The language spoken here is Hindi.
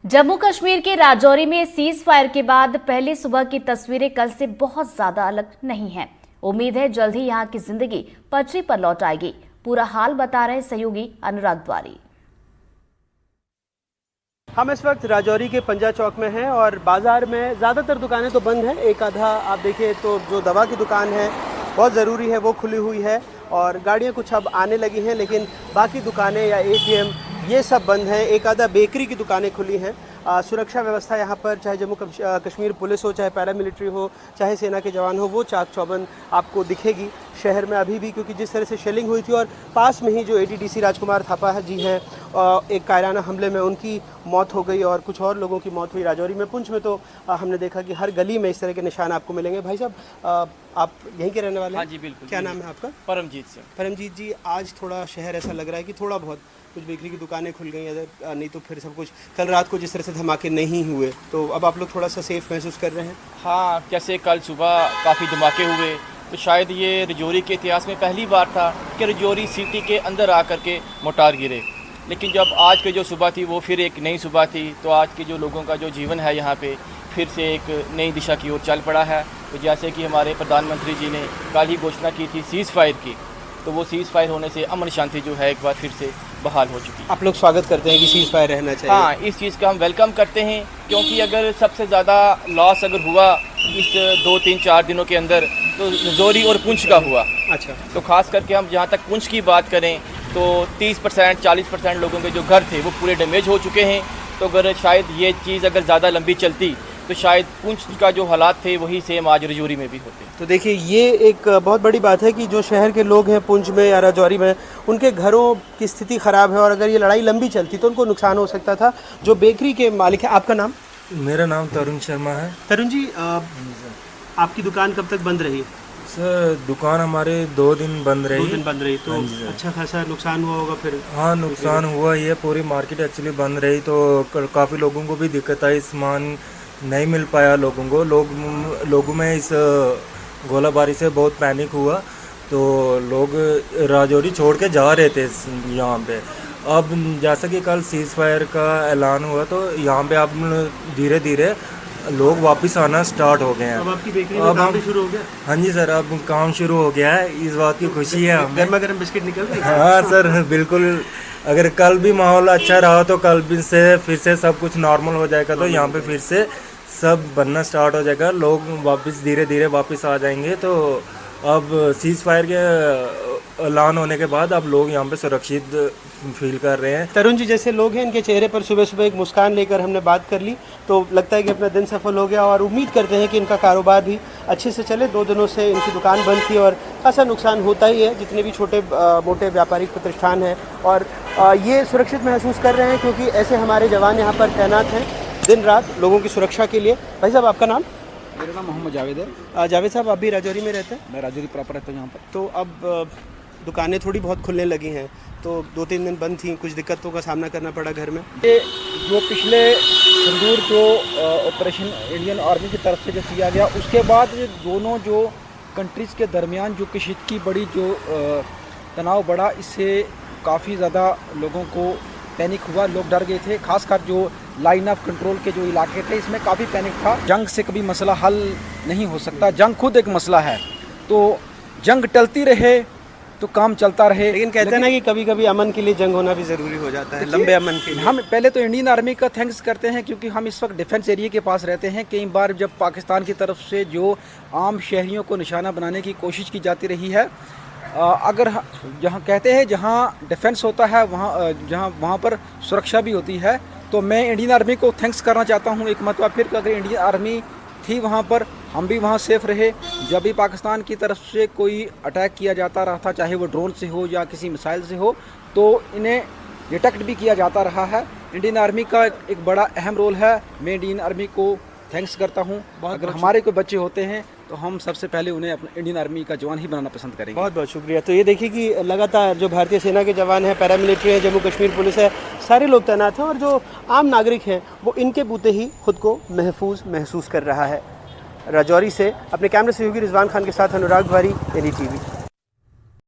जम्मू कश्मीर के राजौरी में सीज फायर के बाद पहली सुबह की तस्वीरें कल से बहुत ज्यादा अलग नहीं हैं। उम्मीद है जल्द ही यहां की जिंदगी पटरी पर लौट आएगी। पूरा हाल बता रहे सहयोगी अनुराग द्वारी। हम इस वक्त राजौरी के पंजा चौक में हैं और बाज़ार में ज़्यादातर दुकानें तो बंद हैं। एक आधा आप देखिए तो जो दवा की दुकान है बहुत ज़रूरी है वो खुली हुई है और गाड़ियां कुछ अब आने लगी हैं, लेकिन बाकी दुकानें या ATM ये सब बंद हैं। एक आधा बेकरी की दुकानें खुली हैं। सुरक्षा व्यवस्था यहाँ पर चाहे जम्मू कश्मीर पुलिस हो, चाहे पैरामिलिट्री हो, चाहे सेना के जवान हो, वो चाक चौबंद आपको दिखेगी शहर में अभी भी, क्योंकि जिस तरह से शेलिंग हुई थी और पास में ही जो ADDC राजकुमार थापा जी हैं, एक कायराना हमले में उनकी मौत हो गई और कुछ और लोगों की मौत हुई राजौरी में। पुंछ में तो हमने देखा कि हर गली में इस तरह के निशान आपको मिलेंगे। भाई साहब, आप यहीं के रहने वाले हैं? हाँ जी बिल्कुल। क्या नाम है आपका? परमजीत सिंह। परमजीत जी, आज थोड़ा शहर ऐसा लग रहा है कि थोड़ा बहुत कुछ बेकरी की दुकानें खुल गई, अगर नहीं तो फिर सब कुछ कल रात को जिस तरह से धमाके नहीं हुए तो अब आप लोग थोड़ा सा सेफ महसूस कर रहे हैं? हाँ, जैसे कल सुबह काफ़ी धमाके हुए तो शायद ये राजौरी के इतिहास में पहली बार था कि राजौरी सिटी के अंदर आकर के मोटार गिरे। लेकिन जब आज की जो सुबह थी वो फिर एक नई सुबह थी, तो आज के जो लोगों का जो जीवन है यहाँ पे फिर से एक नई दिशा की ओर चल पड़ा है। तो जैसे कि हमारे प्रधानमंत्री जी ने कल ही घोषणा की थी सीज़ फायर की, तो वो सीज़ फायर होने से अमन शांति जो है एक बार फिर से बहाल हो चुकी है। आप लोग स्वागत करते हैं कि सीज़ फायर रहना चाहिए? हाँ, इस चीज़ का हम वेलकम करते हैं, क्योंकि अगर सबसे ज़्यादा लॉस अगर हुआ इस 2-3-4 दिनों के अंदर तो राजौरी और पुंछ का हुआ। अच्छा, तो ख़ास करके हम जहाँ तक पुंछ की बात करें तो 30% 40% लोगों के जो घर थे वो पूरे डैमेज हो चुके हैं। तो अगर शायद ये चीज़ अगर ज़्यादा लंबी चलती तो शायद पुंछ का जो हालात थे वही सेम आज राजौरी में भी होते। तो देखिए ये एक बहुत बड़ी बात है कि जो शहर के लोग हैं पुंछ में या राजौरी में, उनके घरों की स्थिति ख़राब है और अगर ये लड़ाई लंबी चलती तो उनको नुकसान हो सकता था। जो बेकरी के मालिक हैं, आपका नाम? मेरा नाम तरुण शर्मा है। तरुण जी, आपकी दुकान कब तक बंद रही? सर, दुकान हमारे 2 दिन बंद रही। 2 दिन बंद रही, तो अच्छा खासा नुकसान हुआ होगा फिर? हाँ, नुकसान हुआ। ये पूरी मार्केट एक्चुअली बंद रही तो काफ़ी लोगों को भी दिक्कत आई, सामान नहीं मिल पाया लोगों को। लोगों में इस गोलाबारी से बहुत पैनिक हुआ, तो लोग राजौरी छोड़ के जा रहे थे यहाँ पे। अब जैसा कि कल सीज़ फायर का ऐलान हुआ तो यहाँ पे अब धीरे धीरे लोग वापस आना स्टार्ट हो गए हैं। अब आपकी बेकरी में काम भी शुरू हो गया? हाँ जी सर, अब काम शुरू हो गया है, इस बात की खुशी है हमें। गर्मा गर्म बिस्किट निकल रही है? हाँ सर, बिल्कुल। अगर कल भी माहौल अच्छा रहा तो कल भी से फिर से सब कुछ नॉर्मल हो जाएगा, तो यहाँ पे फिर से सब बनना स्टार्ट हो जाएगा, लोग वापस धीरे धीरे वापस आ जाएंगे। तो अब सीज़ फायर के ऐलान होने के बाद अब लोग यहाँ पे सुरक्षित फील कर रहे हैं। तरुण जी जैसे लोग हैं, इनके चेहरे पर सुबह सुबह एक मुस्कान लेकर हमने बात कर ली, तो लगता है कि अपना दिन सफल हो गया और उम्मीद करते हैं कि इनका कारोबार भी अच्छे से चले। 2 दिनों से इनकी दुकान बंद थी और खासा नुकसान होता ही है जितने भी छोटे मोटे व्यापारिक प्रतिष्ठान हैं, और ये सुरक्षित महसूस कर रहे हैं क्योंकि ऐसे हमारे जवान यहाँ पर तैनात हैं दिन रात लोगों की सुरक्षा के लिए। भाई साहब, आपका नाम? मेरा नाम मोहम्मद जावेद है। जावेद साहब, आप भी राजौरी में रहते हैं? मैं राजौरी प्रॉपर रहता हूँ यहाँ पर। तो अब दुकानें थोड़ी बहुत खुलने लगी हैं, तो 2-3 दिन बंद थी, कुछ दिक्कतों का सामना करना पड़ा घर में? ये जो पिछले संदूर जो ऑपरेशन इंडियन आर्मी की तरफ से जो किया गया, उसके बाद दोनों जो कंट्रीज़ के दरमियान जो कशीदगी बड़ी, जो तनाव बढ़ा, इससे काफ़ी ज़्यादा लोगों को पैनिक हुआ, लोग डर गए थे। खासकर जो लाइन ऑफ कंट्रोल के जो इलाके थे इसमें काफ़ी पैनिक था। जंग से कभी मसला हल नहीं हो सकता, जंग खुद एक मसला है, तो जंग टलती रहे तो काम चलता रहे। लेकिन कहते हैं ना कि कभी कभी अमन के लिए जंग होना भी ज़रूरी हो जाता है, लंबे अमन के लिए। हम पहले तो इंडियन आर्मी का थैंक्स करते हैं, क्योंकि हम इस वक्त डिफेंस एरिया के पास रहते हैं। कई बार जब पाकिस्तान की तरफ से जो आम शहरियों को निशाना बनाने की कोशिश की जाती रही है, अगर जहाँ कहते हैं जहाँ डिफेंस होता है वहाँ पर सुरक्षा भी होती है। तो मैं इंडियन आर्मी को थैंक्स करना चाहता हूँ एक मरतबा फिर, कि अगर इंडियन आर्मी थी वहाँ पर, हम भी वहाँ सेफ रहे। जब भी पाकिस्तान की तरफ से कोई अटैक किया जाता रहा था, चाहे वो ड्रोन से हो या किसी मिसाइल से हो, तो इन्हें डिटेक्ट भी किया जाता रहा है। इंडियन आर्मी का एक बड़ा अहम रोल है। मैं इंडियन आर्मी को थैंक्स करता हूँ। अगर हमारे कोई बच्चे होते हैं तो हम सबसे पहले उन्हें अपने इंडियन आर्मी का जवान ही बनाना पसंद करेंगे। बहुत बहुत शुक्रिया। तो ये देखिए कि लगातार जो भारतीय सेना के जवान हैं, पैरामिलिट्री है, जम्मू कश्मीर पुलिस है, सारे लोग तैनात हैं और जो आम नागरिक हैं वो इनके बूते ही खुद को महफूज महसूस कर रहा है। राजौरी से अपने कैमरे सहयोगी रिजवान खान के साथ अनुराग द्वारी, NDTV।